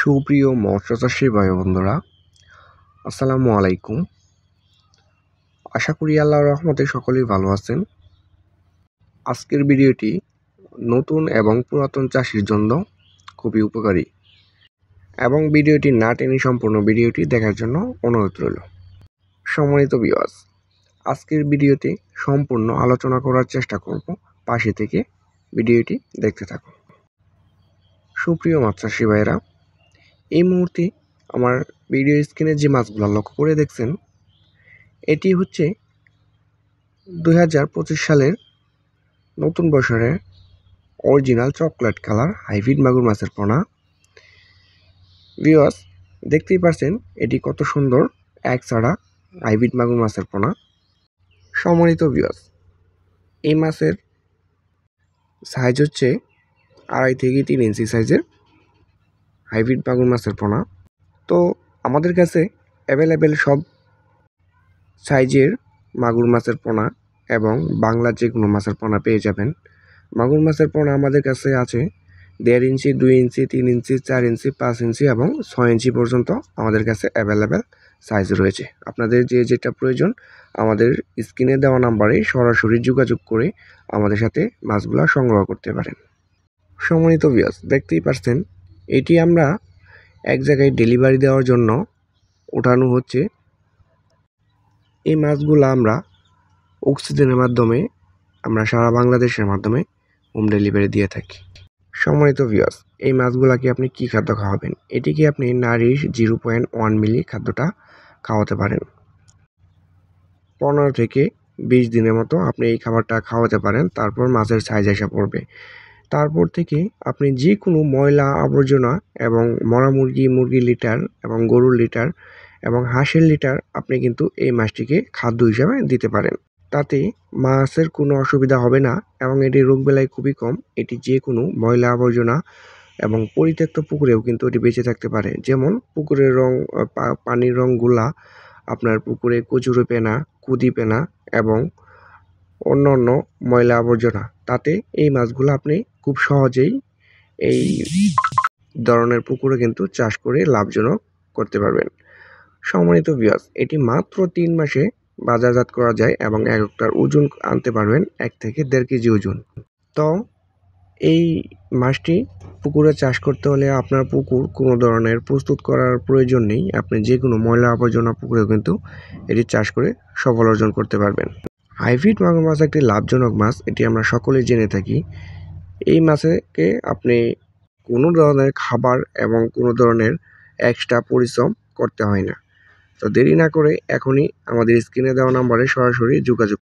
সুপ্রিয় মৎস্যচাষী ভাই বন্ধুরা, আসসালামু আলাইকুম। আশা করি আল্লাহর রহমতে সকলেই ভালো আছেন। আজকের ভিডিওটি নতুন এবং পুরাতন চাষির জন্য খুবই উপকারী এবং ভিডিওটি না টেনে সম্পূর্ণ ভিডিওটি দেখার জন্য অনুরোধ রইল। সম্মানিত ভিউয়ার্স, আজকের ভিডিওতে সম্পূর্ণ আলোচনা করার চেষ্টা করব, পাশে থেকে ভিডিওটি দেখতে থাকুন। সুপ্রিয় মৎস্যচাষী ভাইরা, এই মুহূর্তে আমার ভিডিও স্ক্রিনে যে মাছগুলো লক্ষ্য করে দেখছেন, এটি হচ্ছে 2025 সালের নতুন বছরের অরিজিনাল চকলেট কালার হাইব্রিড মাগুর মাছের পোনা। ভিউয়ার্স, দেখতেই পারছেন এটি কত সুন্দর এক ছাড়া হাইব্রিড মাগুর মাছের পোনা। সম্মানিত ভিউয়ার্স, এই মাছের সাইজ হচ্ছে 2.5 থেকে 3 ইঞ্চি সাইজের হাইব্রিড মাগুর মাছের পোনা। তো আমাদের কাছে অ্যাভেলেবেল সব সাইজের মাগুর মাছের পোনা এবং বাংলা যে কোনো মাছের পোনা পেয়ে যাবেন। মাগুর মাছের পোনা আমাদের কাছে আছে 1.5 ইঞ্চি, 2 ইঞ্চি, 3 ইঞ্চি, 4 ইঞ্চি, 5 ইঞ্চি এবং 6 ইঞ্চি পর্যন্ত আমাদের কাছে অ্যাভেলেবেল সাইজ রয়েছে। আপনাদের যে যেটা প্রয়োজন আমাদের স্ক্রিনে দেওয়া নাম্বারে সরাসরি যোগাযোগ করে আমাদের সাথে মাছগুলো সংগ্রহ করতে পারেন। সম্মানিত ভিউয়ার্স, দেখতেই পারছেন এটি আমরা এক জায়গায় ডেলিভারি দেওয়ার জন্য ওঠানো হচ্ছে। এই মাছগুলো আমরা অক্সিজেনের মাধ্যমে আমরা সারা বাংলাদেশের মাধ্যমে হোম ডেলিভারি দিয়ে থাকি। সম্মানিত ভিউয়ার্স, এই মাছগুলাকে আপনি কি খাদ্য খাওয়াবেন? এটিকে আপনি নারিশ 0.1 মিলি খাদ্যটা খাওয়াতে পারেন। 15 থেকে 20 দিনের মতো আপনি এই খাবারটা খাওয়াতে পারেন। তারপর মাছের সাইজ এসে পড়বে। তারপর থেকে আপনি যে কোনো ময়লা আবর্জনা এবং মরা মুরগির লিটার এবং গরুর লিটার এবং হাঁসের লিটার আপনি কিন্তু এই মাছটিকে খাদ্য হিসাবে দিতে পারেন। তাতে মাছের কোনো অসুবিধা হবে না এবং এটি রোগবালাই খুবই কম। এটি যে কোনো ময়লা আবর্জনা এবং পরিত্যক্ত পুকুরেও কিন্তু এটি বেঁচে থাকতে পারে। যেমন পুকুরের রং, পানির রঙগুলা আপনার পুকুরে কচুরিপানা, কুদিপানা এবং অন্য ময়লা আবর্জনা, তাতে এই মাছগুলো আপনি খুব সহজেই এই ধরনের পুকুরে কিন্তু চাষ করে লাভজনক করতে পারবেন। সম্মানিত ভিউয়ার্স, এটি মাত্র 3 মাসে বাজারজাত করা যায় এবং একটার ওজন আনতে পারবেন 1 থেকে 1.5 কেজি ওজন। তো এই মাছটি পুকুরে চাষ করতে হলে আপনার পুকুর কোনো ধরনের প্রস্তুত করার প্রয়োজন নেই। আপনি যে কোনো ময়লা আবর্জনা পুকুরেও কিন্তু এটি চাষ করে সফল অর্জন করতে পারবেন। হাইব্রিড মাগুর মাছ একটি লাভজনক মাছ, এটি আমরা সকলেই জেনে থাকি। এই মাছকে আপনি কোনো ধরনের খাবার এবং কোনো ধরনের এক্সট্রা পরিশ্রম করতে হয় না। তো দেরি না করে এখনই আমাদের স্ক্রিনে দেওয়া নাম্বারে সরাসরি যোগাযোগ